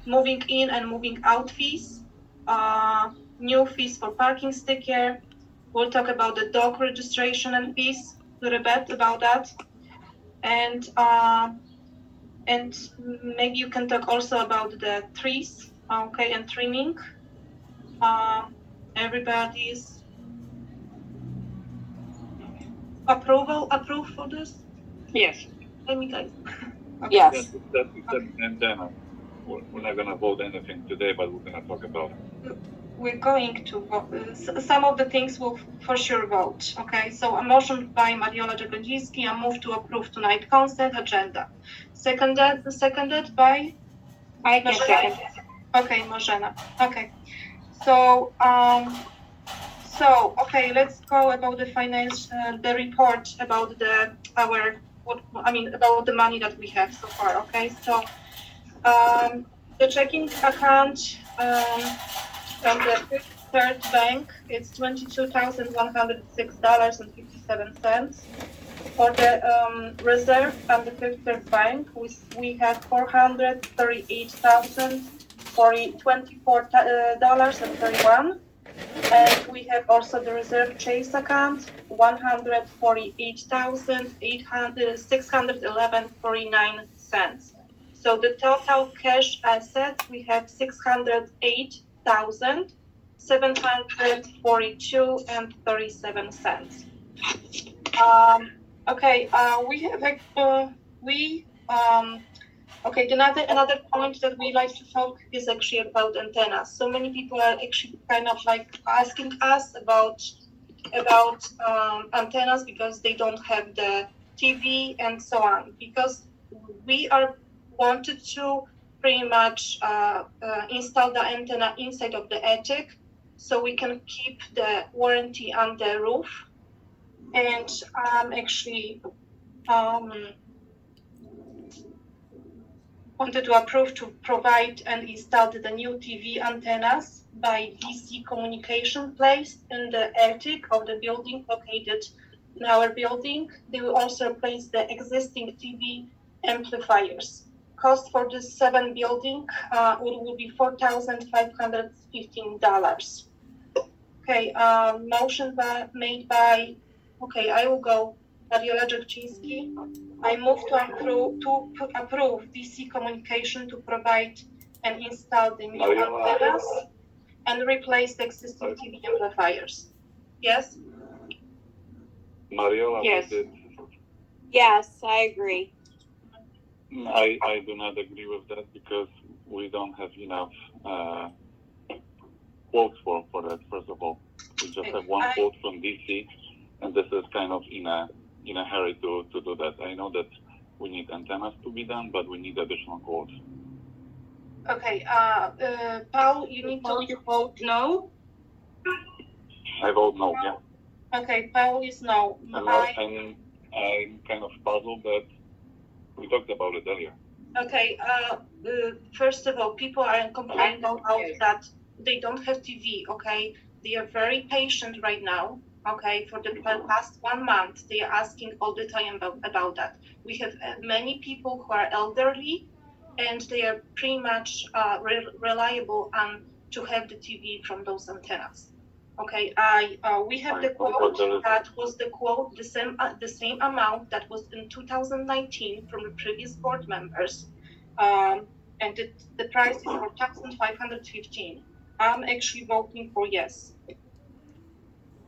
Moving in and moving out fees, new fees for parking sticker. We'll talk about the dog registration and fees, a little bit about that. And maybe you can talk also about the trees, okay, and trimming. Everybody's approve for this? Yes. Let me guys. Okay. Yes. Except antenna. We're not gonna vote anything today, but we're gonna talk about it. We're going to vote. Some of the things we'll for sure vote. Okay, so a motion by Mariola Jagodziński, a move to approve tonight consent agenda. Seconded by? I can second. Okay, Marzena. Okay. So, okay, let's go about the finance, the report about about the money that we have so far. Okay, so the checking account from the Fifth Third Bank, it's $22,106.57. For the reserve from the Fifth Third Bank, we have $438,024.31. And we have also the reserve Chase account, $148,611.49. So the total cash assets, we have $608,742.37. Okay, another point that we like to talk is actually about antennas. So many people are actually kind of like asking us about antennas because they don't have the TV and so on. Because we are wanted to pretty much install the antenna inside of the attic, so we can keep the warranty on the roof. And actually wanted to approve to provide and install the new TV antennas by DC communication placed in the attic of the building located in our building. They will also replace the existing TV amplifiers. Cost for this 7 building will be $4,515. Okay, motion made by, okay, I will go, Mariola Jagodziński. I move to approve DC communication to provide and install the new antennas and replace the existing TV amplifiers. Yes? Mariola, Yes. Yes, I agree. I do not agree with that because we don't have enough quotes for that. First of all, we just have one quote from DC, and this is kind of in a hurry to do that. I know that we need antennas to be done, but we need additional quotes. Okay, Paul, you need to vote no. I vote no. Yeah. Okay, Paul is no. I'm kind of puzzled that we talked about it earlier. Okay, first of all, people are complaining about that they don't have TV, okay? They are very patient right now, okay? For the past 1 month, they are asking all the time about that. We have many people who are elderly, and they are pretty much reliable to have the TV from those antennas, Okay, we have the Fine, quote, but there is- that was the quote, the same amount that was in 2019 from the previous board members. And the price is 4,515. I'm actually voting for yes.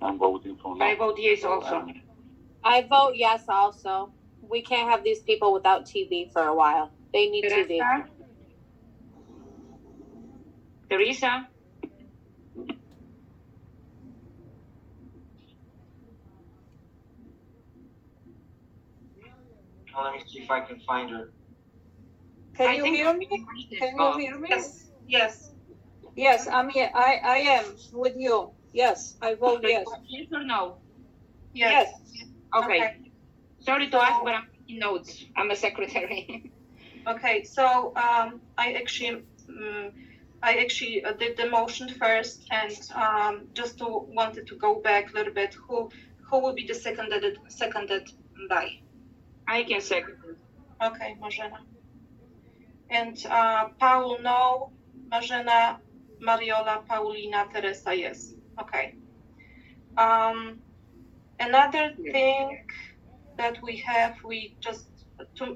I'm voting for no. I vote yes So, also. I vote yes also. We can't have these people without TV for a while. They need TV. Teresa? Well, let me see if I can find her. Can you hear me? Can you hear me? Yes, yes. Yes, I'm here. I am with you. Yes, I vote yes. Yes or no? Yes. Okay. Sorry to ask, but I'm taking notes. I'm a secretary. Okay, so I actually did the motion first, and just wanted to go back a little bit. Who will be the seconded by? I can second. Okay, Marzena. And Paul, no. Marzena, Mariola, Paulina, Teresa, yes. Okay. Another thing that we have, we to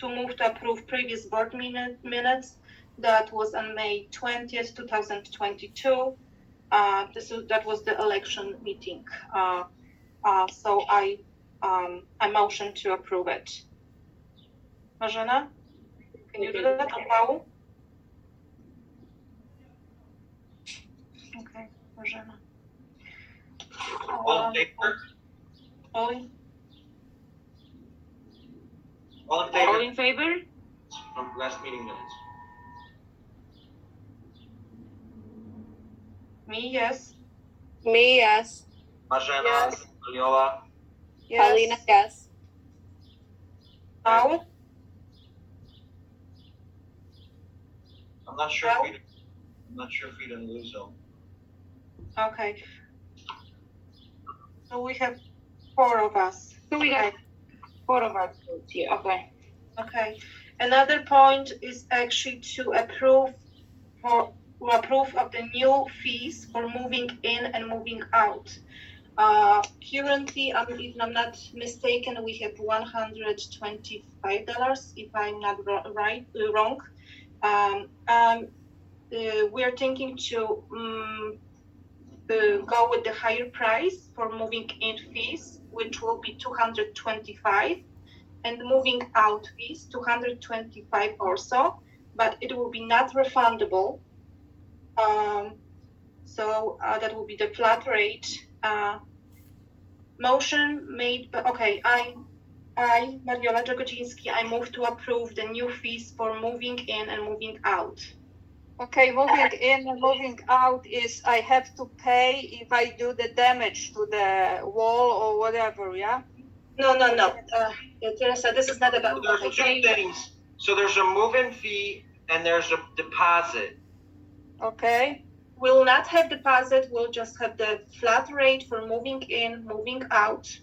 move to approve previous board minutes. That was on May 20th, 2022. That was the election meeting. So I motion to approve it. Marzena, can you do that? Or Paul? Okay, Marzena. All in favor? Oi. All in All favor in favor? from last meeting minutes? Me, yes. Me, yes. Marzena, Yes. Leola, Yes. Paulina, yes. Paul? I'm not sure if we didn't lose them. Okay. So we have 4 of us. So we got 4 of us votes here. Okay. Okay. Another point is actually to approve of the new fees for moving in and moving out. Currently, if I'm not mistaken, we have $125, if I'm not wrong. We're thinking to go with the higher price for moving in fees, which will be $225, and moving out fees $225 also, but it will be not refundable. So that will be the flat rate. Motion made. Okay, I, Mariola Jagodziński, I move to approve the new fees for moving in and moving out. Okay, moving in and moving out is I have to pay if I do the damage to the wall or whatever, yeah? No. Teresa, this is not about. There's two things. So there's a move-in fee and there's a deposit. Okay, We'll not have deposit, we'll just have the flat rate for moving in, moving out,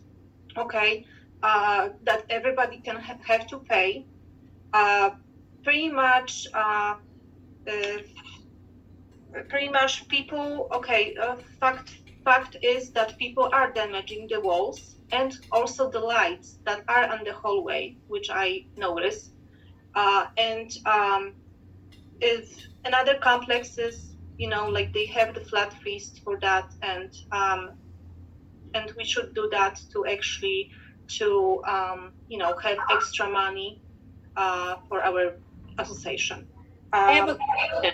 okay? That everybody can have to pay. Pretty much people, okay, fact is that people are damaging the walls and also the lights that are on the hallway, which I noticed. And if another complexes, like they have the flat fees for that, and we should do that to actually have extra money for our association. I have a question.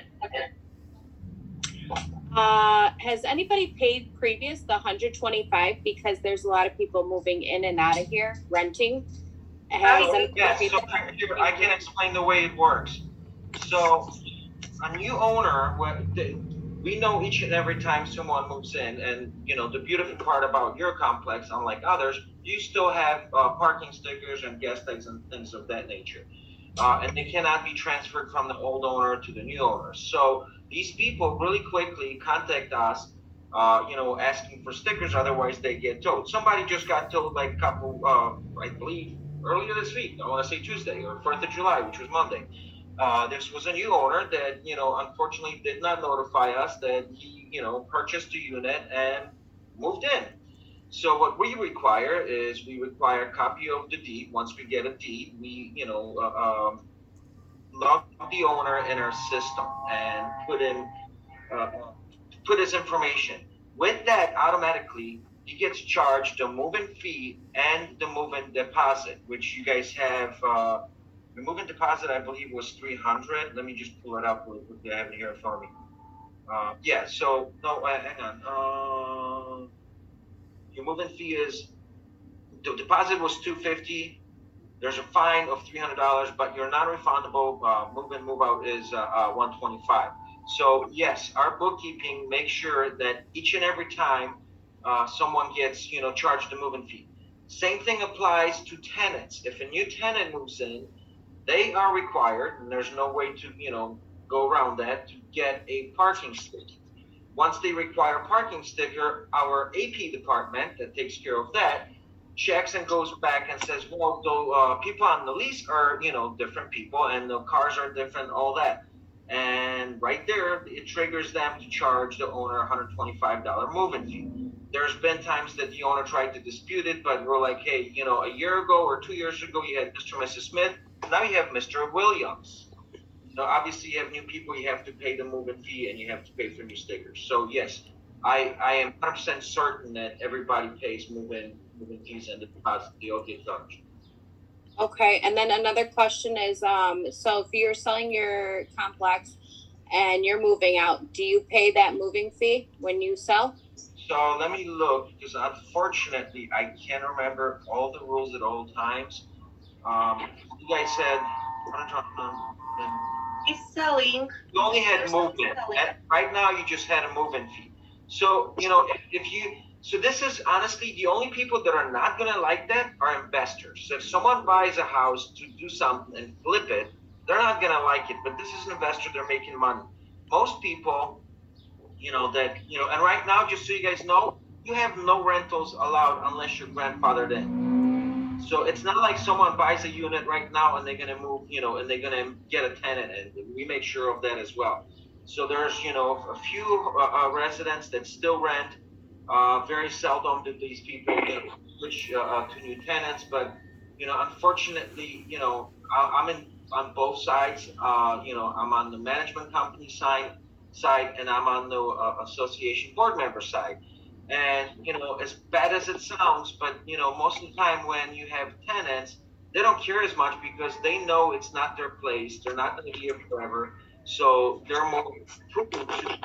Has anybody paid previous the 125 because there's a lot of people moving in and out of here renting? Yes, so I can explain the way it works. So a new owner, we know each and every time someone moves in, and the beautiful part about your complex, unlike others, you still have parking stickers and gas tags and things of that nature, and they cannot be transferred from the old owner to the new owner. So these people really quickly contact us, asking for stickers, otherwise they get towed. Somebody just got towed like a couple, I believe, earlier this week. I want to say Tuesday or 4th of July, which was Monday. This was a new owner that, unfortunately did not notify us that he, purchased a unit and moved in. So what we require is we require a copy of the deed. Once we get a deed, we, log the owner in our system and put his information. With that, automatically, he gets charged the move-in fee and the move-in deposit, which you guys have. The move-in deposit, I believe, was $300. Let me just pull it up. I have it here in front of me. Yeah. So no, hang on. Your move-in fee is the deposit was $250. There's a fine of $300, but your non-refundable move-in move-out is $125. So yes, our bookkeeping makes sure that each and every time someone gets charged the move-in fee. Same thing applies to tenants. If a new tenant moves in, they are required, and there's no way to go around that, to get a parking sticker. Once they require a parking sticker, our AP department that takes care of that checks and goes back and says, well, the people on the lease are different people, and the cars are different, all that. And right there, it triggers them to charge the owner $125 move-in fee. There's been times that the owner tried to dispute it, but we're like, hey, a year ago or 2 years ago, you had Mr. and Mrs. Smith. Now you have Mr. Williams. So obviously, you have new people, you have to pay the move-in fee, and you have to pay for new stickers. So yes, I am 100% certain that everybody pays move-in fees and the deposit. They all get charged. Okay, and then another question is, so if you're selling your complex and you're moving out, do you pay that moving fee when you sell? So let me look, because unfortunately I can't remember all the rules at all times. You guys said He's selling. you only had movement. Right now you just had a move-in fee. So if you so this is honestly the only people that are not gonna like that are investors. So if someone buys a house to do something and flip it, they're not gonna like it. But this is an investor; they're making money. Most people, and right now, just so you guys know, you have no rentals allowed unless you're grandfathered in. So it's not like someone buys a unit right now and they're gonna move, and they're gonna get a tenant, and we make sure of that as well. So there's, a few residents that still rent. Very seldom do these people switch to new tenants, but unfortunately, I'm in on both sides. I'm on the management company side, and I'm on the association board member side. And as bad as it sounds, but most of the time when you have tenants, they don't care as much because they know it's not their place. They're not going to be here forever, so they're more prudent to.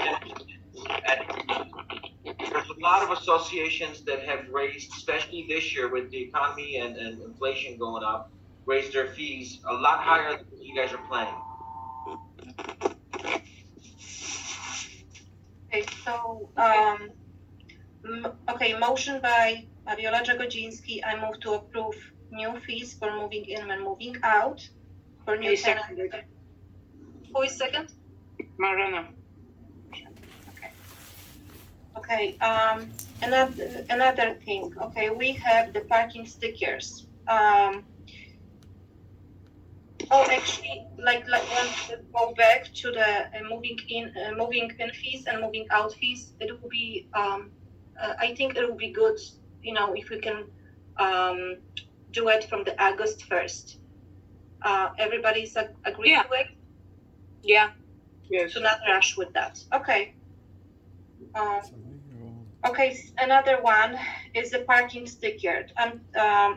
There's a lot of associations that have raised, especially this year with the economy and inflation going up, raised their fees a lot higher than you guys are planning. Okay, so motion by Mariola Jagodziński. I move to approve new fees for moving in and moving out for new tenants. Who is second? Marina. Okay, another thing. Okay, we have the parking stickers. Actually, like once we go back to the moving in fees and moving out fees, it will be. I think it will be good, if we can do it from the August 1st. Everybody's agreed to it. Yeah. Yes. So not rush with that. Okay. Okay, another one is the parking sticker. And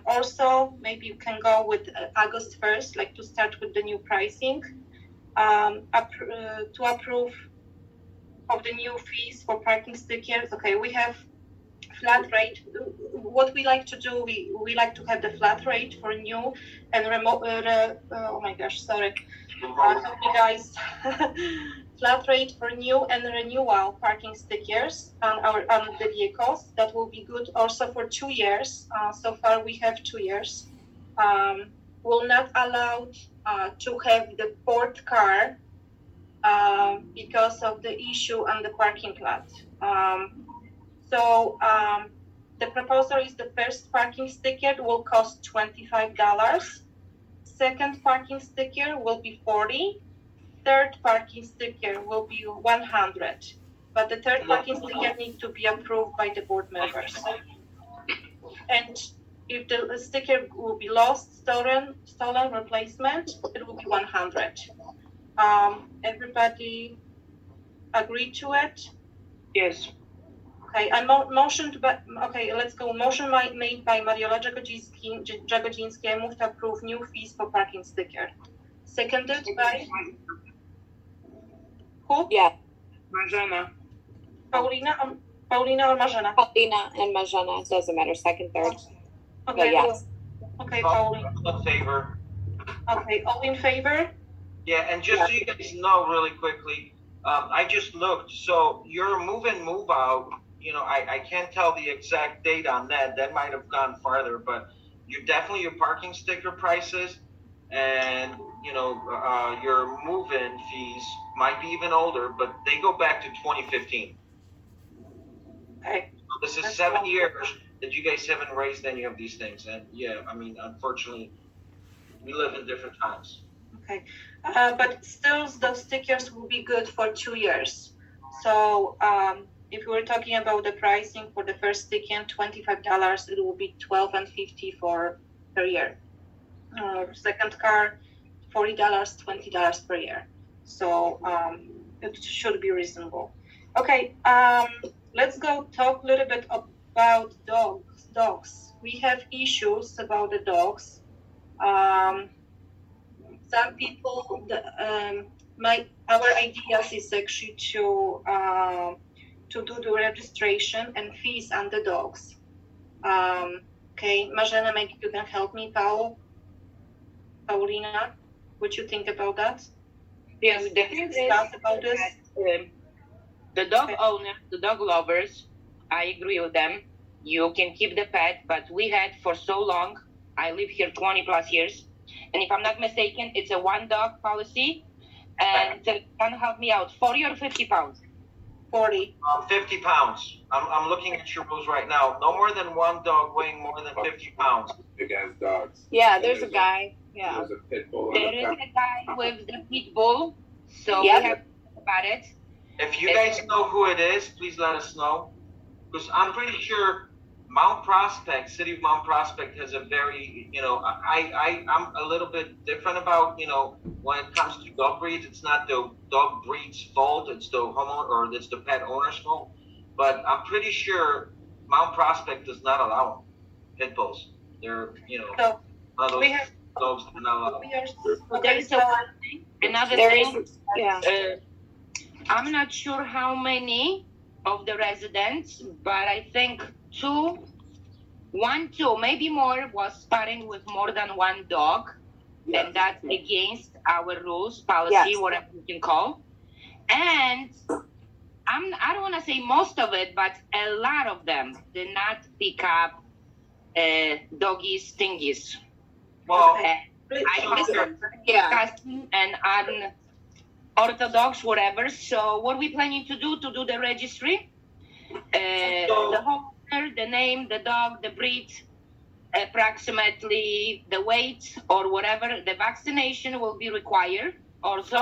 also, maybe you can go with August 1st, like to start with the new pricing, to approve of the new fees for parking stickers. Okay, we have flat rate. What we like to do, we like to have the flat rate for new and remote. Oh my gosh, sorry. Help me guys. Flat rate for new and renewal parking stickers on the vehicles. That will be good also for 2 years. So far we have 2 years. Will not allow to have the fourth car because of the issue on the parking lot. So the proposal is the first parking sticker will cost $25. Second parking sticker will be $40. third parking sticker will be 100, but the third parking sticker needs to be approved by the board members. And if the sticker will be lost, stolen, replacement, it will be 100. Everybody agree to it? Yes. Okay, I motioned, but okay, let's go. Motion made by Mariola Jagodziński. I move to approve new fees for parking sticker. Seconded by who? Yeah, Marzena. Paulina or Marzena? Paulina and Marzena, it doesn't matter, second, third. Okay, yes. Okay, Paulina. All in favor? Okay, all in favor? Yeah, and just so you guys know really quickly, I just looked, so your move in, move out, you know, I can't tell the exact date on that. That might have gone farther, but you're definitely your parking sticker prices and, you know, your move-in fees might be even older, but they go back to 2015. Okay. This is 7 years that you guys haven't raised any of these things. And yeah, I mean, unfortunately, we live in different times. Okay, but still, those stickers will be good for 2 years. So if we were talking about the pricing for the first sticker, $25, it will be $12 and $50 per year. Second car, $40, $20 per year. So it should be reasonable. Okay, let's go talk a little bit about dogs. We have issues about the dogs. Some people, our ideas is actually to do the registration and fees on the dogs. Okay, Marzena, maybe you can help me, Paulina, what you think about that? Yes, the thing is Discuss about this. that, the dog owner, the dog lovers, I agree with them. You can keep the pet, but we had for so long, I live here 20 plus years, and if I'm not mistaken, it's a one dog policy, and can help me out, 40 or 50 pounds? 40. 50 pounds. I'm looking at your rules right now. No more than one dog weighing more than 50 pounds. Big ass dogs. Yeah, there's a guy, yeah. There's a pit bull. There is a guy with the pit bull, so Yep. we have to talk about it. If you guys know who it is, please let us know. Because I'm pretty sure Mount Prospect, City of Mount Prospect has a very, you know, I'm a little bit different about, you know, when it comes to dog breeds. It's not the dog breed's fault, it's the homeowner or it's the pet owner's fault. But I'm pretty sure Mount Prospect does not allow pit bulls. They're, you know, So one of we those have, dogs that are not allowed. we are, There is one thing. Another There thing, is, yeah. I'm not sure how many of the residents, but I think two, maybe more, was sparring with more than one dog, and that's against our rules, policy, Yes. whatever you can call. And I don't want to say most of it, but a lot of them did not pick up doggies, thingies. Well, I think it's Yeah. disgusting and unorthodox, whatever. So what we planning to do the registry? The homeowner, the name, the dog, the breed, approximately the weight or whatever. The vaccination will be required also.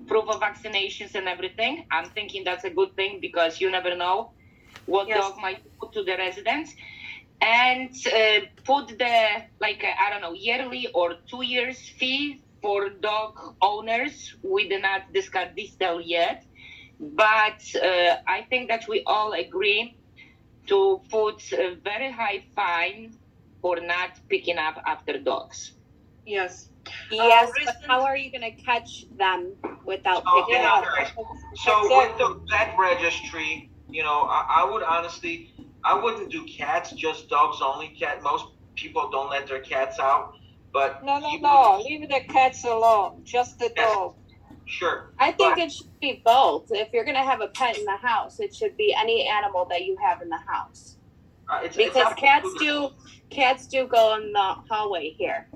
Proof of vaccinations and everything. I'm thinking that's a good thing because you never know what Yes. dog might put to the residents. And put the, I don't know, yearly or 2 years fee for dog owners. We did not discuss this deal yet, but I think that we all agree to put a very high fine for not picking up after dogs. yes. Yes, but Recent- how are you gonna catch them without Oh, picking yeah. up? so with the pet registry, you know, I would honestly, I wouldn't do cats, just dogs only. Most people don't let their cats out, but No, you- leave the cats alone, just the Yes. dog. Sure. I think it should be both. If you're gonna have a pet in the house, it should be any animal that you have in the house. It's Because up to you. cats do go in the hallway here.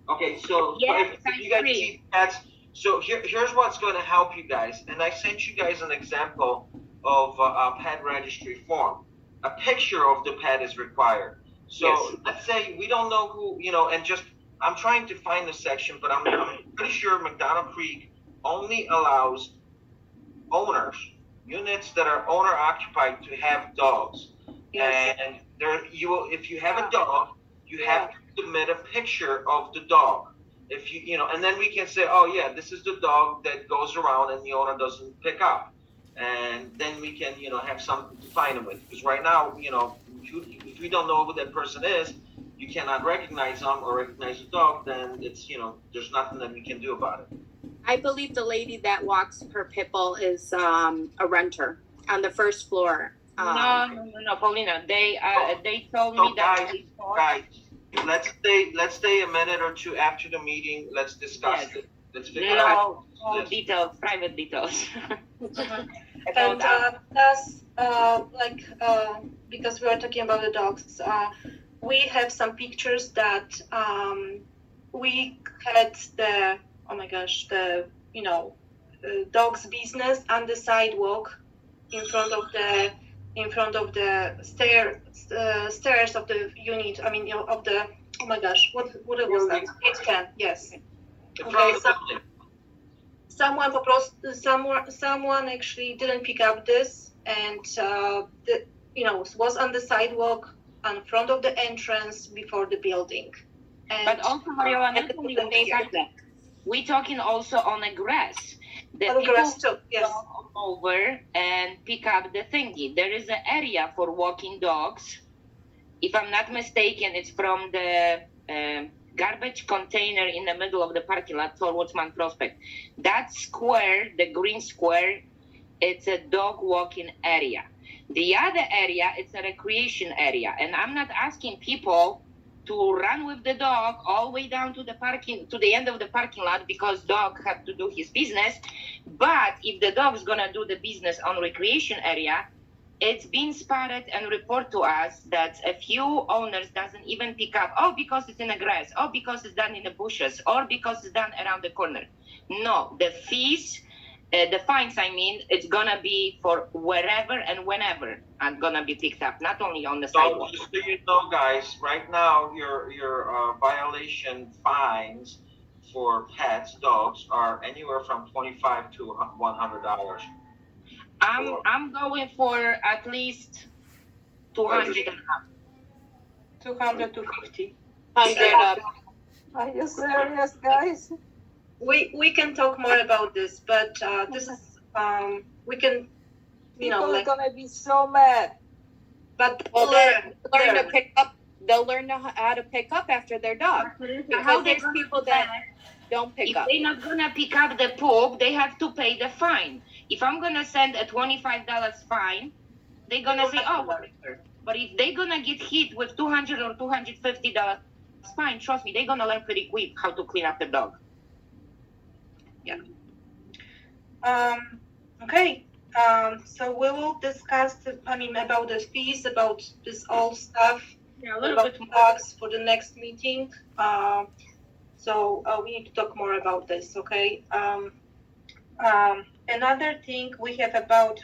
Okay, so Yes, if you guys I agree. keep cats, so here's what's going to help you guys. And I sent you guys an example of a pet registry form. A picture of the pet is required. So Yes. let's say we don't know who, you know, and just, I'm trying to find the section, but I'm pretty sure McDonough Creek only allows owners, units that are owner occupied, to have dogs. Yes. And there, you will, if you have a dog, you have to submit a picture of the dog. If you know, and then we can say, oh yeah, this is the dog that goes around and the owner doesn't pick up, and then we can, have something to find them with. Because right now, if we don't know who that person is, you cannot recognize them or recognize the dog. Then it's, there's nothing that we can do about it. I believe the lady that walks her pit bull is a renter on the first floor. No, Paulina. They told me that. Guys, let's stay a minute or two after the meeting. Let's discuss it. Let's figure out details, private details. And plus, because we are talking about the dogs, we have some pictures that we had the dog's business on the sidewalk in front of the stairs of the unit. I mean, of the what was that? It can, yes. Okay, someone actually didn't pick up this, and was on the sidewalk in front of the entrance before the building. And but also, Mariela, not only that, we're talking also on the grass. The on people grass too, yes. Go over and pick up the thingy. There is an area for walking dogs. If I'm not mistaken, it's from the garbage container in the middle of the parking lot towards Man Prospect. That square, the green square, it's a dog walking area. The other area, it's a recreation area. And I'm not asking people to run with the dog all the way down to the end of the parking lot, because dog have to do his business. But if the dog's gonna do the business on recreation area, it's been spotted and reported to us that a few owners doesn't even pick up, because it's in the grass, because it's done in the bushes, or because it's done around the corner. No, the fees, the fines, it's gonna be for wherever and whenever are gonna be picked up, not only on the sidewalk. Just so you know, guys, right now your violation fines for pets, dogs, are anywhere from $25 to $100. I'm going for at least 200 and up. 200 to 50. 100 up. Are you serious, guys? We can talk more about this, but this is we can People are gonna be so mad. But they'll learn how to pick up after their dog. Because there's people that don't pick up. If they're not gonna pick up the poop, they have to pay the fine. If I'm gonna send a $25 fine, they're gonna say, whatever. But if they're gonna get hit with $200 or $250 fine, trust me, they're gonna learn pretty quick how to clean up the dog. Yeah. Okay. So we will discuss about the fees, about this all stuff, a little about bit more. tax for the next meeting. So we need to talk more about this, okay? Another thing we have about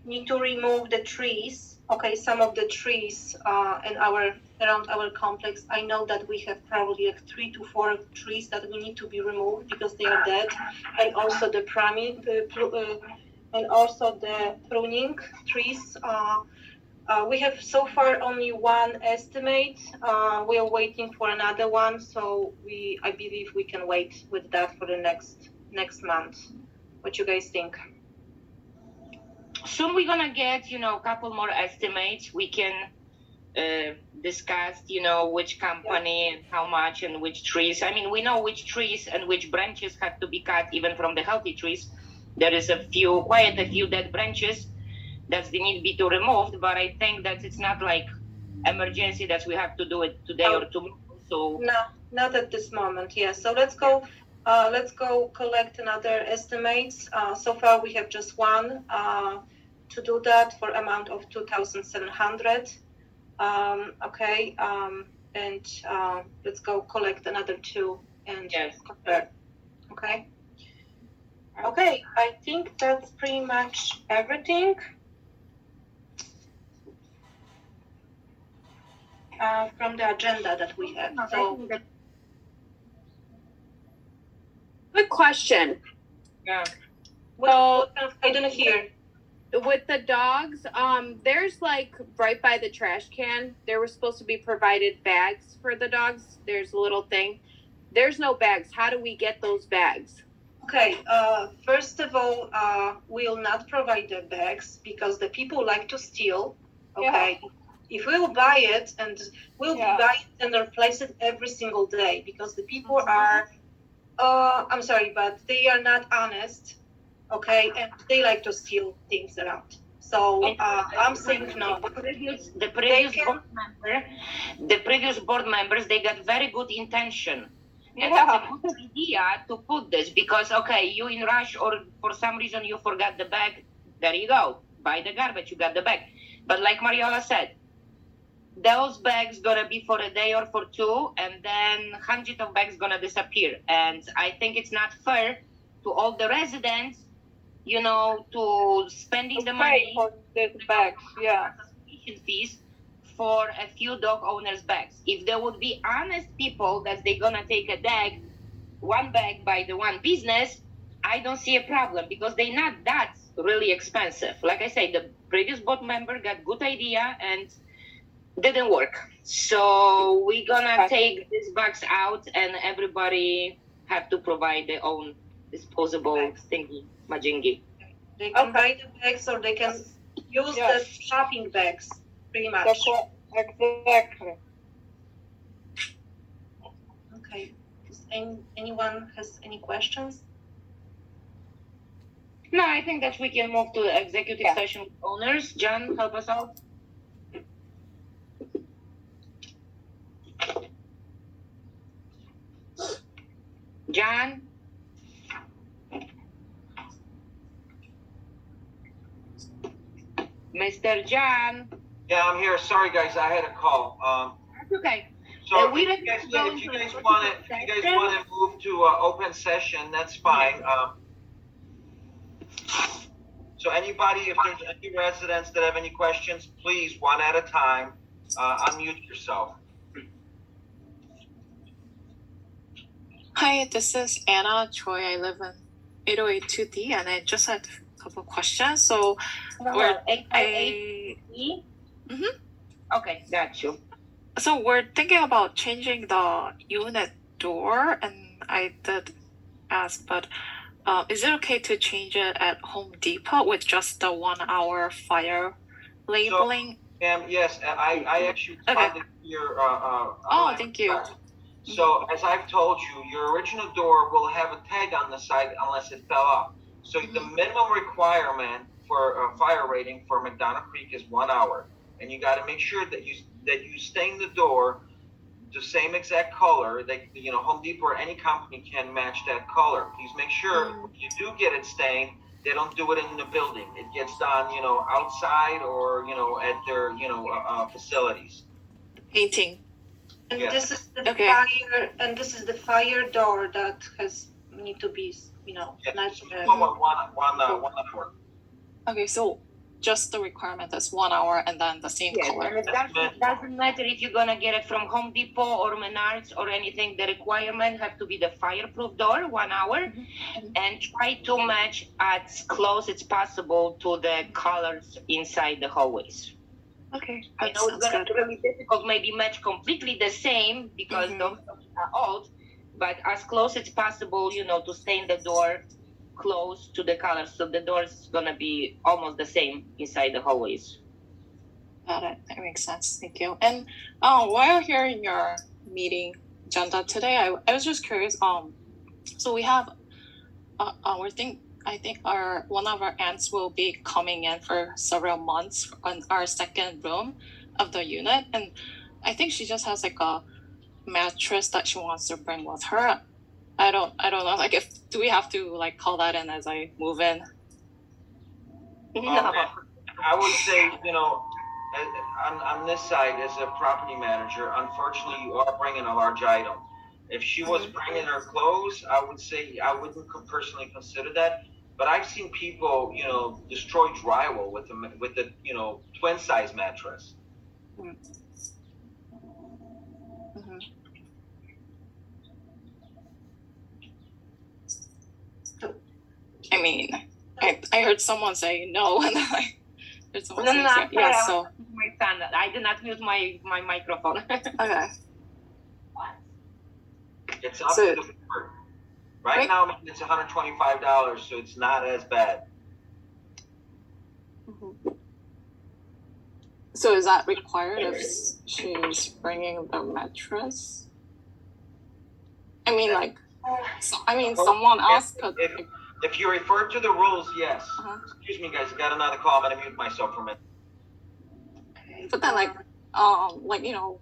need to remove the trees. Okay, some of the trees around our complex. I know that we have probably like 3 to 4 trees that we need to be removed because they are dead, and also the pruning trees. We have so far only one estimate. We are waiting for another one, so I believe we can wait with that for the next month. What you guys think? Soon we're gonna get, a couple more estimates. We can discuss, which company and how much and which trees. We know which trees and which branches have to be cut, even from the healthy trees. There is quite a few dead branches that they need to be removed, but I think that it's not like emergency that we have to do it today or tomorrow. So no, not at this moment. Yeah. So let's go collect another estimates. So far we have just one to do that for amount of 2,700. Okay. And let's go collect another 2 and compare. Okay. Okay. I think that's pretty much everything. From the agenda that we have. So good. Quick question. Yeah. I didn't hear. With the dogs, there's like right by the trash can, there were supposed to be provided bags for the dogs. There's a little thing. There's no bags. How do we get those bags? Okay, first of all, we'll not provide the bags because the people like to steal. Okay, if we will buy it and we'll buy it and replace it every single day because the people are, I'm sorry, but they are not honest. Okay, and they like to steal things around. So I'm saying no. The previous board members, they got very good intention. And that's a good idea to put this because, okay, you in rush or for some reason you forgot the bag, there you go. Buy the garbage, you got the bag. But like Mariola said, those bags gonna be for a day or for two, and then hundreds of bags gonna disappear. And I think it's not fair to all the residents, you know, to spending the money for the bags, fees for a few dog owners' bags. If there would be honest people that they're gonna take a bag, one bag by the one business, I don't see a problem because they're not that really expensive. Like I say, the previous board member got good idea and didn't work. So we're gonna take these bags out and everybody have to provide their own disposable thingy, majingi. They can buy the bags or they can use the shopping bags, pretty much. Exactly. Okay. Does anyone has any questions? No, I think that we can move to the executive session with owners. John, help us out. John? Mr. John? Yeah, I'm here. Sorry, guys, I had a call. That's okay. So if you guys want to move to open session, that's fine. So anybody, if there's any residents that have any questions, please, one at a time, unmute yourself. Hi, this is Anna Choi. I live in 8082D, and I just had a couple of questions. So, Okay, got you. So we're thinking about changing the unit door, and I did ask, but is it okay to change it at Home Depot with just the 1 hour fire labeling? So, yes, I actually responded to your. Thank you. So as I've told you, your original door will have a tag on the side unless it fell off. So the minimum requirement for a fire rating for McDonough Creek is 1 hour, and you got to make sure that you stain the door the same exact color. That Home Depot or any company can match that color. Please make sure if you do get it stained, they don't do it in the building. It gets done, outside or at their facilities. Painting. And this is the fire, and this is the fire door that need to be, not. One hour. Okay, so just the requirement is 1 hour and then the same color. And it doesn't matter if you're gonna get it from Home Depot or Menards or anything. The requirement have to be the fireproof door, 1 hour, and try to match as close as possible to the colors inside the hallways. Okay, I know it's gonna be really difficult, maybe match completely the same because those are old, but as close as possible, to stain the door close to the color, so the door is gonna be almost the same inside the hallways. Got it. That makes sense. Thank you. And while here in your meeting agenda today, I was just curious. So we have, I think one of our aunts will be coming in for several months on our second room of the unit, and I think she just has like a mattress that she wants to bring with her. I don't know. Like, do we have to like call that in as I move in? No. I would say, on this side as a property manager, unfortunately, you are bringing a large item. If she was bringing her clothes, I would say I wouldn't personally consider that. But I've seen people, destroy drywall with the twin size mattress. I mean, I heard someone say no, and I heard someone No, say no, I'm sorry, yes. I So was with my son. I did not mute my microphone. okay. It's up So- to the board. Right Right. now, it's $125, so it's not as bad. Mhm. So is that required if she's bringing the mattress? I mean, like, someone else could. If you refer to the rules, yes. Uh-huh. Excuse me, guys. I got another call. I'm gonna mute myself for a minute. But then, like,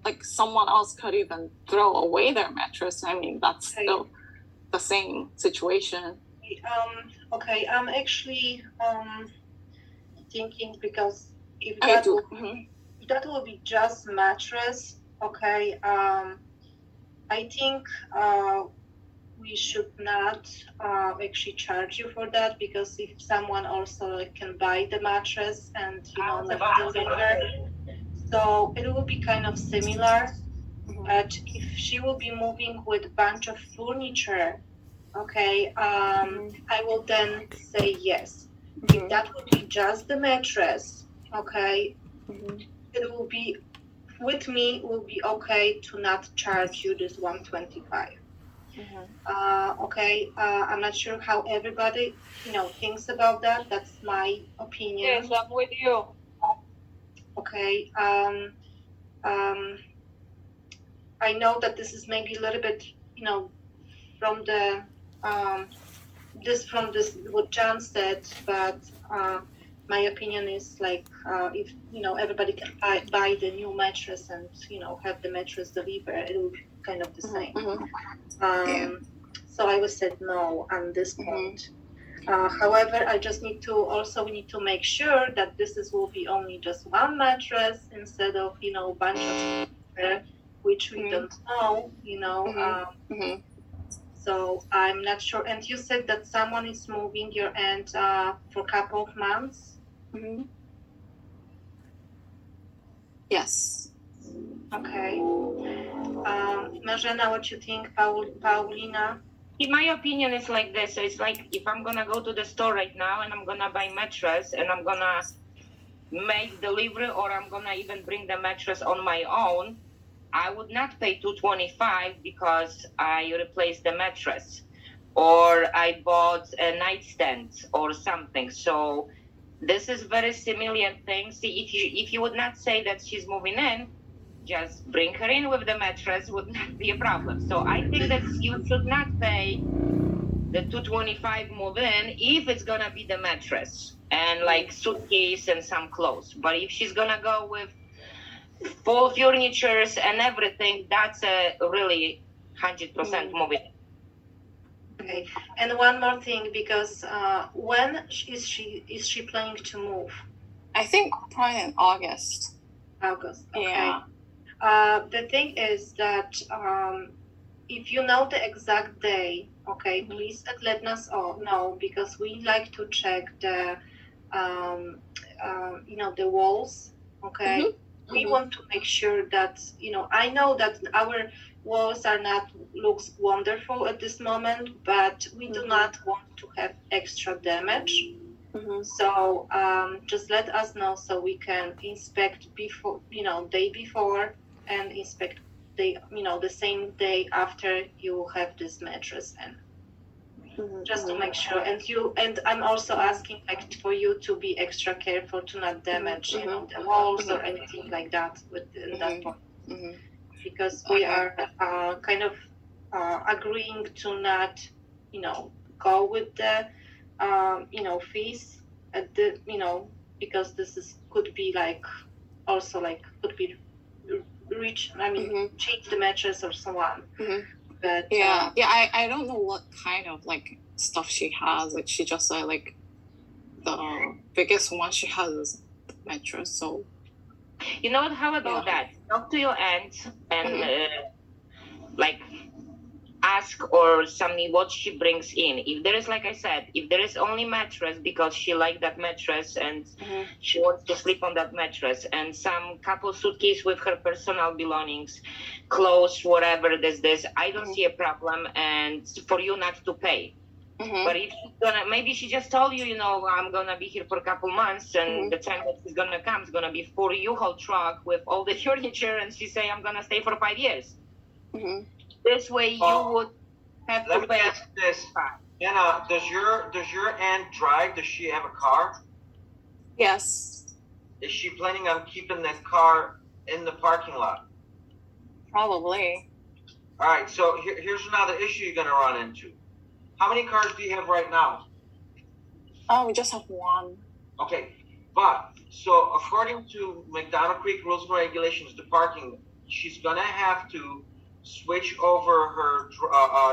like someone else could even throw away their mattress. I mean, that's still the same situation. Okay, I'm actually thinking, because if I that do. will, if that will be just mattress, okay, I think we should not actually charge you for that, because if someone also can buy the mattress and like deliver, so it will be kind of similar. But if she will be moving with a bunch of furniture, okay, I will then say yes. If that would be just the mattress, okay, it will be, with me, will be okay to not charge you this 125. Okay, I'm not sure how everybody, thinks about that. That's my opinion. Yes, I'm with you. Okay, I know that this is maybe a little bit, from the this what John said, but my opinion is like, if everybody can buy the new mattress and have the mattress delivered, it will be kind of the same. So I would say no on this point. However, I just need to make sure that will be only just one mattress instead of bunch of which we don't know. So I'm not sure. And you said that someone is moving your aunt for a couple of months. Yes. Okay. Marzena, what you think, Paulina? In my opinion, it's like this. It's like if I'm gonna go to the store right now and I'm gonna buy mattress and I'm gonna make delivery, or I'm gonna even bring the mattress on my own, I would not pay $225 because I replaced the mattress or I bought a nightstand or something. So this is very similar thing. See, if you would not say that she's moving in, just bring her in with the mattress would not be a problem. So I think that you should not pay the $225 move in if it's gonna be the mattress and like suitcase and some clothes. But if she's gonna go with full furnitures and everything, that's a really 100% move in. Okay. And one more thing, because when is she planning to move? I think probably in August. August. Okay. Yeah. The thing is that if you know the exact day, okay, please let us all know, because we like to check the the walls. Okay. We want to make sure that I know that our walls are not looks wonderful at this moment, but we do not want to have extra damage. So just let us know so we can inspect before, day before, and inspect the same day after you have this mattress in. Just to make sure. And I'm also asking for you to be extra careful to not damage the walls or anything like that within that point. Because we are kind of agreeing to not go with the fees at the because this could be could be change the mattress or so on. But I don't know what kind of stuff she has. Like she just like the biggest one she has is the mattress. So you know what? How about that? Talk to your aunt and ask or something what she brings in. If there is, like I said, if there is only mattress because she liked that mattress and she wants to sleep on that mattress, and some couple suitcase with her personal belongings, clothes, whatever this, I don't see a problem, and for you not to pay. Mhm. But if she's gonna, maybe she just told you, I'm gonna be here for a couple months, and Mhm. the time that she's gonna come is gonna be for U-Haul truck with all the furniture, and she say, I'm gonna stay for 5 years. Mhm. This way, you Well, would have Let to me pay. ask this. Anna, does your aunt drive? Does she have a car? Yes, Is she planning on keeping that car in the parking lot? probably. All right, so here's another issue you're gonna run into. How many cars do you have right now? Oh, we just have one. Okay, but so according to McDonough Creek rules and regulations, the parking, she's gonna have to switch over her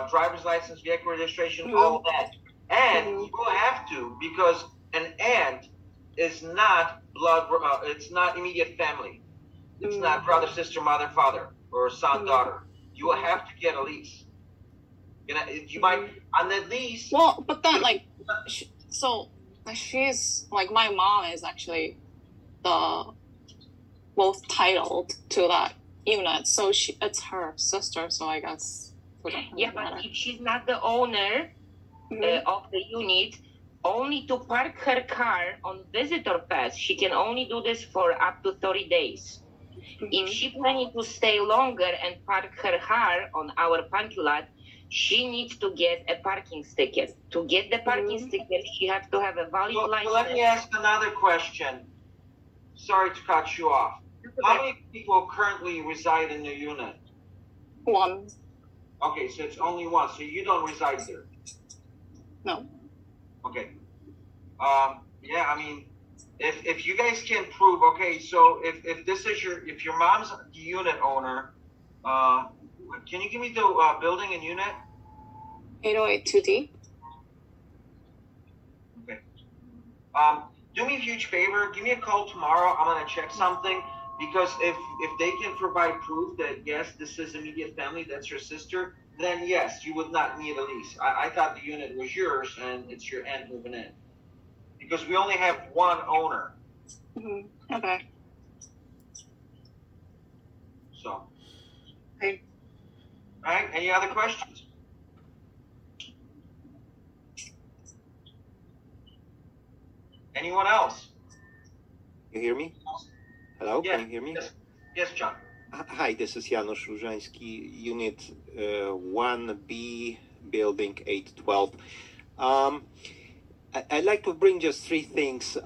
driver's license, vehicle registration, Mhm. all that, and Mhm. you will have to because an aunt is not blood. It's not immediate family. It's not brother, sister, mother, father, or son, Mhm. daughter. You will have to get a lease. You might on that lease. Well, but then she's like my mom is actually the both titled to that unit, so it's her sister. So I guess it doesn't really Yeah, but matter. if she's not the owner Mhm. of the unit, only to park her car on visitor pass, she can only do this for up to 30 days. If Mhm. she planning to stay longer and park her car on our parking lot, she needs to get a parking sticker. To get the parking sticker, she has to have a valid So license. let me ask another question. Sorry to cut you off. How many people currently reside in the unit? One. Okay, so it's only one. So you don't reside there. No. Okay. Yeah, I mean, if you guys can prove, okay, so if this is if your mom's the unit owner, can you give me the building and unit? 8082D. Okay. Do me a huge favor. Give me a call tomorrow. I'm gonna check something because if they can provide proof that yes, this is immediate family, that's your sister, then yes, you would not need a lease. I thought the unit was yours and it's your aunt moving in because we only have one owner. Mhm. Okay. So. Okay. All right. Any other questions? Anyone else? You hear me? Hello, Yeah. can you hear me? Yes, John. Hi, this is Janusz Różański, Unit 1B, Building 812. I'd like to bring just three things.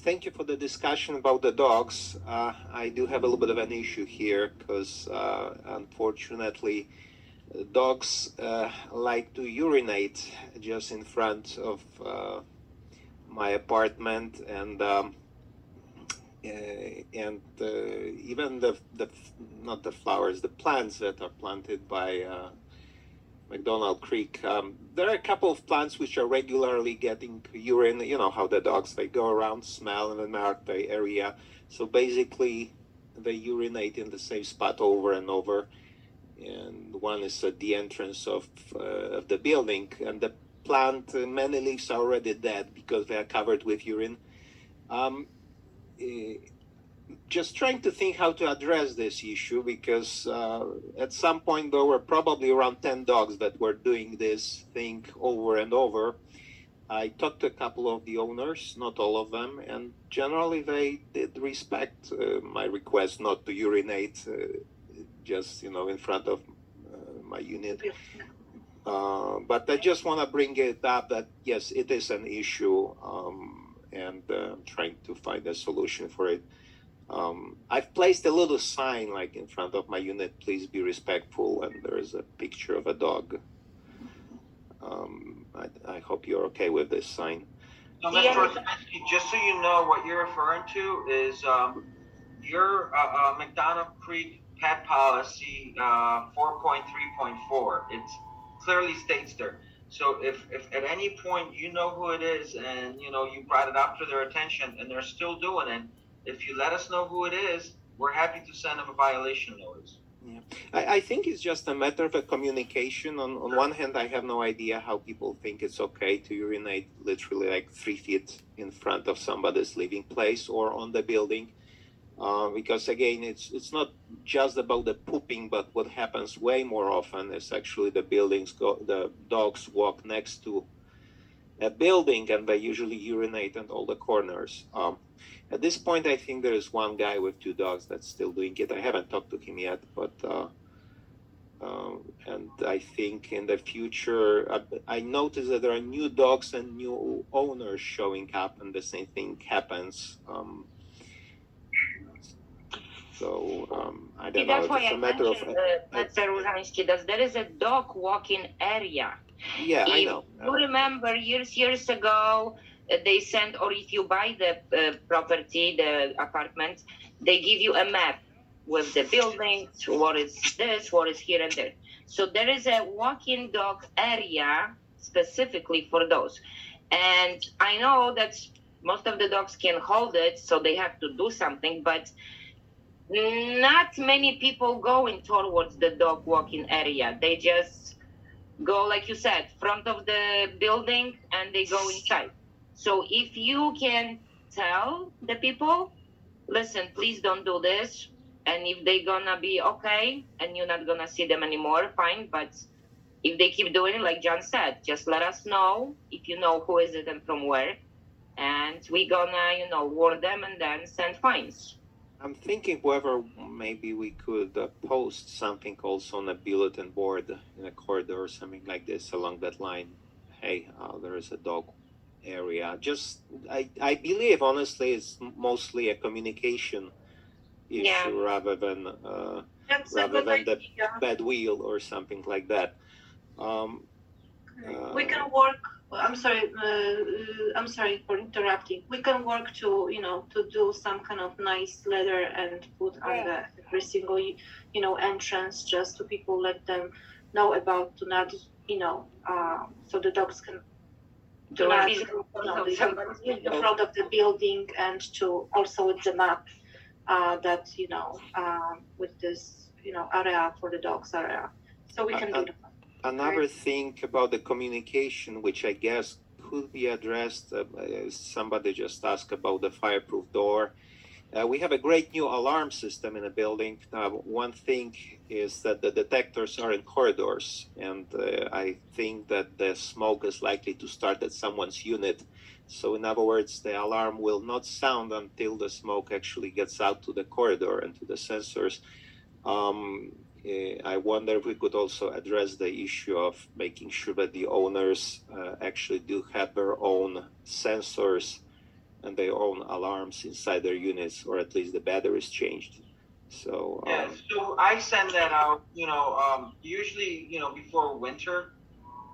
Thank you for the discussion about the dogs. I do have a little bit of an issue here because unfortunately, dogs like to urinate just in front of my apartment, and even the not the flowers, the plants that are planted by McDonald Creek. There are a couple of plants which are regularly getting urine. You know how the dogs, they go around, smell, and then mark the area. So basically, they urinate in the same spot over and over. And one is at the entrance of the building, and the plant, many leaves are already dead because they are covered with urine. Just trying to think how to address this issue because at some point there were probably around 10 dogs that were doing this thing over and over. I talked to a couple of the owners, not all of them, and generally they did respect my request not to urinate just in front of my unit. But I just want to bring it up that yes, it is an issue, and I'm trying to find a solution for it. I've placed a little sign like in front of my unit, please be respectful, and there is a picture of a dog. I hope you're okay with this sign. So, Mr. Rosansky, just so you know, what you're referring to is your McDonough Creek pet policy 4.3.4. It clearly states there. So if at any point you know who it is and you brought it up to their attention and they're still doing it, if you let us know who it is, we're happy to send them a violation notice. Yeah, I think it's just a matter of a communication. On one hand, I have no idea how people think it's okay to urinate literally like 3 feet in front of somebody's living place or on the building. Because again, it's not just about the pooping, but what happens way more often is actually the dogs walk next to a building and they usually urinate in all the corners. At this point, I think there is one guy with 2 dogs that's still doing it. I haven't talked to him yet, but and I think in the future, I noticed that there are new dogs and new owners showing up, and the same thing happens. I don't know That's if why it's a I matter of. mentioned, Mr. Różański, that there is a dog walking area. Yeah, I If know. you remember years ago, they sent, or if you buy the property, the apartment, they give you a map with the buildings, what is this, what is here and there. So there is a walking dog area specifically for those. And I know that most of the dogs can hold it, so they have to do something, but not many people going towards the dog walking area. They just go, like you said, front of the building and they go inside. So if you can tell the people, listen, please don't do this. And if they're gonna be okay and you're not gonna see them anymore, fine. But if they keep doing it, like John said, just let us know if you know who is it and from where. And we gonna, warn them and then send fines. I'm thinking whether maybe we could post something also on a bulletin board in a corridor or something like this along that line. Hey, there is a dog area. I believe honestly it's mostly a communication issue rather than the bad wheel or something like that. We can work. I'm sorry for interrupting. We can work to do some kind of nice letter and put on the every single entrance, just to people, let them know about, to not so the dogs can do not in front of the building, and to also with the map that with this area for the dogs area, so we can do that. Another thing about the communication, which I guess could be addressed, somebody just asked about the fireproof door. We have a great new alarm system in the building. One thing is that the detectors are in corridors, and I think that the smoke is likely to start at someone's unit. So in other words, the alarm will not sound until the smoke actually gets out to the corridor and to the sensors. I wonder if we could also address the issue of making sure that the owners actually do have their own sensors and their own alarms inside their units, or at least the batteries changed. So so I send that out, usually, before winter,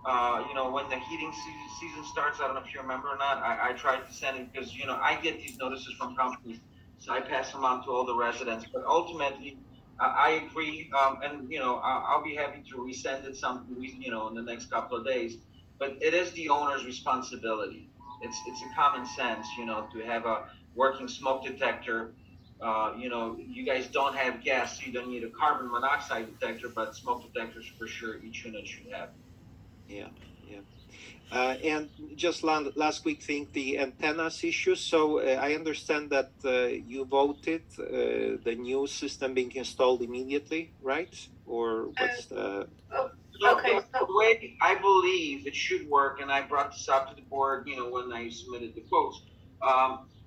when the heating season starts. I don't know if you remember or not. I try to send it because, I get these notices from companies, so I pass them on to all the residents. But ultimately, I agree, and I'll be happy to resend it in the next couple of days. But it is the owner's responsibility. It's a common sense, to have a working smoke detector. You guys don't have gas, so you don't need a carbon monoxide detector, but smoke detectors for sure each unit should have. Yeah. And just last quick thing, the antennas issue. So I understand that you voted the new system being installed immediately, right? Or what's the... The way I believe it should work, and I brought this up to the board, when I submitted the quotes.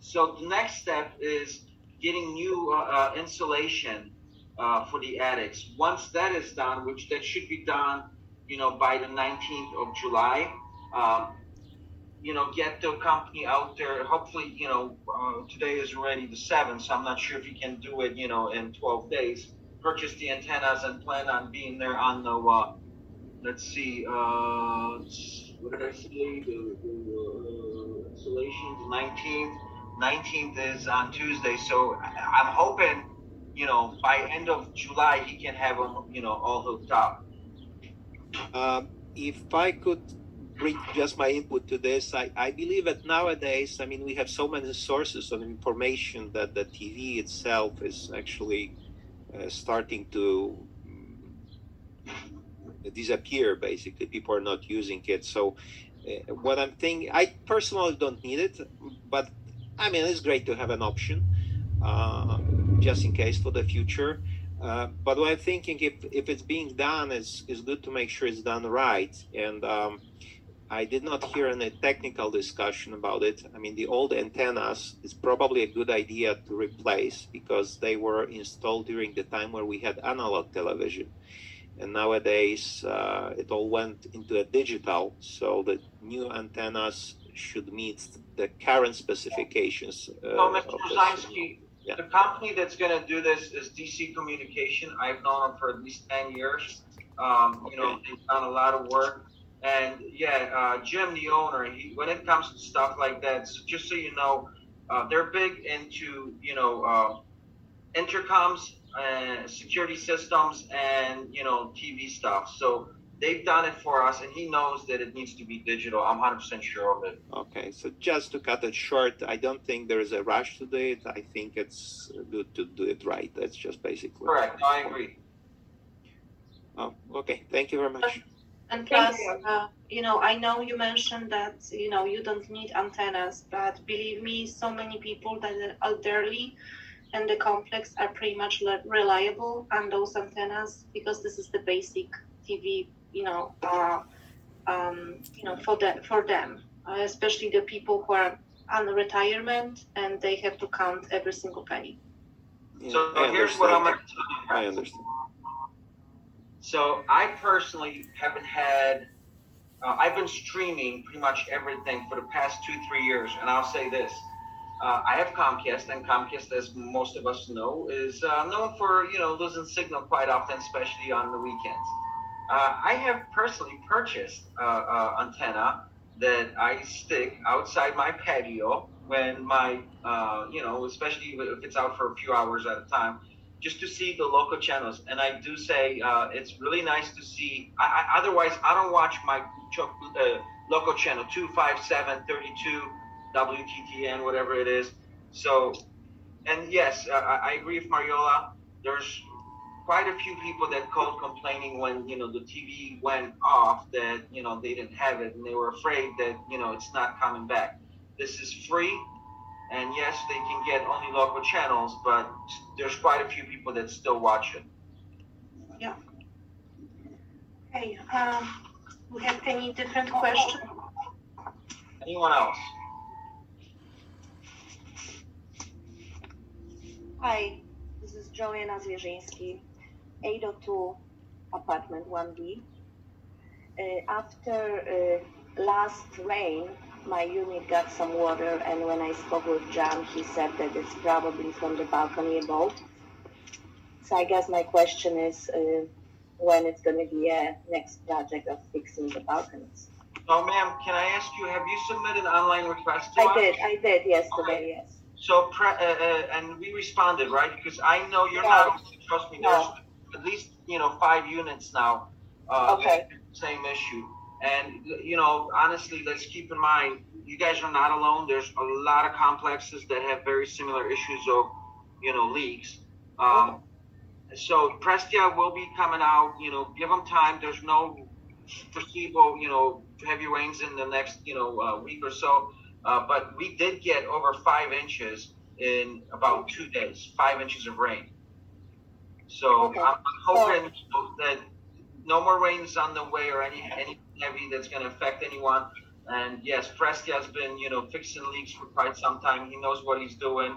So the next step is getting new insulation for the attics. Once that is done, which that should be done, by the 19th of July, get the company out there. Hopefully, today is already the 7th, so I'm not sure if you can do it, in 12 days. Purchase the antennas and plan on being there on the, let's see, what did I say? The installation, the 19th. 19th is on Tuesday, so I'm hoping, by end of July, he can have them, all hooked up. If I could bring just my input to this, I believe that nowadays, we have so many sources of information that the TV itself is actually starting to disappear. Basically, people are not using it. So what I'm thinking, I personally don't need it, but it's great to have an option. just in case for the future. But what I'm thinking, if it's being done, is good to make sure it's done right. And I did not hear any technical discussion about it. I mean, the old antennas is probably a good idea to replace because they were installed during the time where we had analog television. And nowadays, it all went into a digital, so the new antennas should meet the current specifications. So, Mr. Of the Zainski, Yeah. the company that's going to do this is DC Communication. I've known them for at least 10 years. You know, Okay. they've done a lot of work. And yeah, Jim, the owner, when it comes to stuff like that, so just so you know, they're big into, you know, intercoms, security systems, and, you know, TV stuff. So they've done it for us, and he knows that it needs to be digital. I'm 100% sure of it. Okay, so just to cut it short, I don't think there is a rush to do it. I think it's good to do it right. That's just basically Correct. I agree. Oh, okay. Thank you very much. And Thank plus, you. you know, I know you mentioned that, you know, you don't need antennas, but believe me, so many people that are elderly and the complex are pretty much reliable on those antennas because this is the basic TV, you know, for them, especially the people who are on retirement and they have to count every single penny. Yeah, So I here's what I'm understand. going to tell you. I understand. So I personally haven't had, I've been streaming pretty much everything for the past 2-3 years. And I'll say this, I have Comcast, and Comcast, as most of us know, is known for, you know, losing signal quite often, especially on the weekends. I have personally purchased antenna that I stick outside my patio when my, you know, especially if it's out for a few hours at a time, just to see the local channels. And I do say it's really nice to see. Otherwise, I don't watch my local channel 257, 32, WTTN, whatever it is. So, and yes, I agree with Mariola. There's quite a few people that called complaining when, you know, the TV went off that, you know, they didn't have it and they were afraid that, you know, it's not coming back. This is free, and yes, they can get only local channels, but there's quite a few people that still watch it. Yeah. Okay. We have any different questions? Anyone else? Hi, this is Joanna Zwierzyński, 802 apartment 1B. After last rain, my unit got some water, and when I spoke with John, he said that it's probably from the balcony above. So I guess my question is when it's going to be a next project of fixing the balconies. Oh, ma'am, can I ask you, have you submitted an online request to us? I did yesterday, yes. So, and we responded, right? Because I know you're not, trust me, there's at least, you know, 5 units now. Okay. Same issue. And, you know, honestly, let's keep in mind, you guys are not alone. There's a lot of complexes that have very similar issues of, you know, leaks. So Prestia will be coming out, you know, give them time. There's no foreseeable, you know, heavy rains in the next, you know, week or so. But we did get over 5 inches in about 2 days, 5 inches of rain. So I'm hoping that no more rain is on the way or any heavy that's going to affect anyone. And yes, Prestia has been, you know, fixing leaks for quite some time. He knows what he's doing.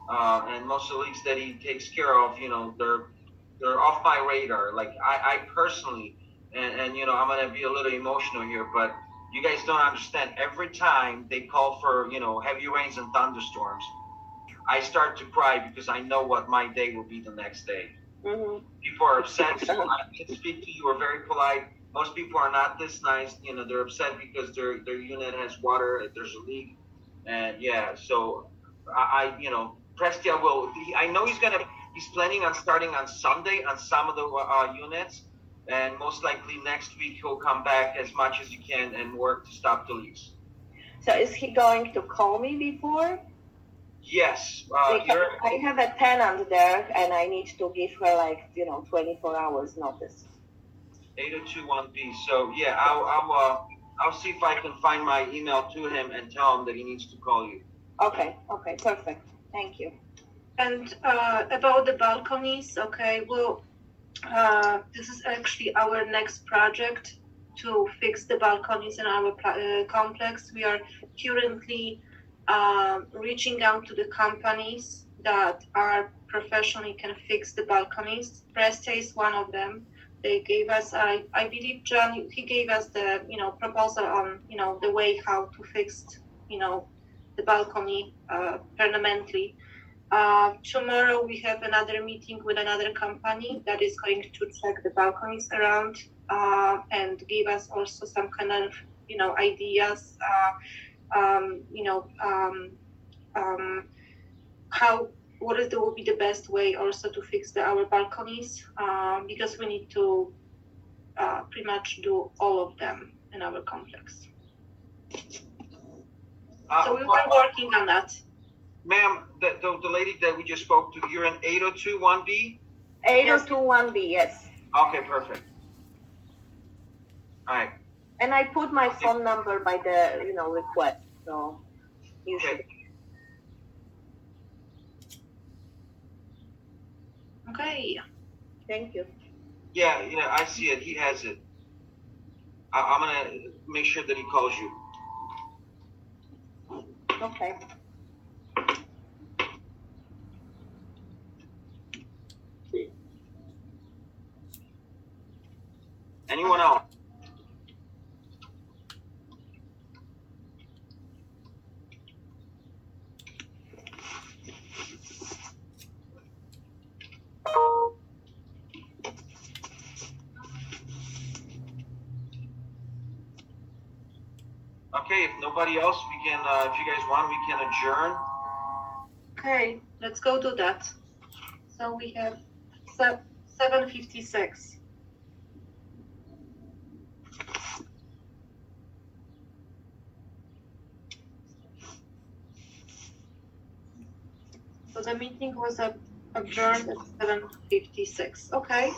And most of the leaks that he takes care of, you know, they're off my radar. Like I personally, and you know, I'm going to be a little emotional here, but you guys don't understand. Every time they call for, you know, heavy rains and thunderstorms, I start to cry because I know what my day will be the next day. Mm-hmm. People are upset. So I can speak to you. Are very polite. Most people are not this nice. You know, they're upset because their unit has water. There's a leak, and yeah. So I you know, Prestia will. I know he's planning on starting on Sunday on some of the units, and most likely next week he'll come back as much as he can and work to stop the leaks. So is he going to call me before? Yes. I have a tenant there, and I need to give her, like, you know, 24 hours notice. 8021B. So yeah, I'll see if I can find my email to him and tell him that he needs to call you. Okay, perfect. Thank you. And about the balconies, okay, well, this is actually our next project to fix the balconies in our complex. We are currently reaching out to the companies that are professionally can fix the balconies. Presta is one of them. They gave us, I believe, John, he gave us the, proposal on, the way how to fix, the balcony permanently. Tomorrow we have another meeting with another company that is going to check the balconies around and give us also some kind of, ideas, will be the best way also to fix our balconies because we need to pretty much do all of them in our complex. So we were working on that. Ma'am, the lady that we just spoke to, you're in 8021B? 8021B, yes. Okay, perfect. All right. And I put my phone number by the, request, so you should. Okay. Thank you. Yeah, I see it. He has it. I'm gonna make sure that he calls you. Okay. Anyone else? Okay, if nobody else, we can, if you guys want, we can adjourn. Okay, let's go do that. So we have 7:56. So the meeting was adjourned at 7:56. Okay.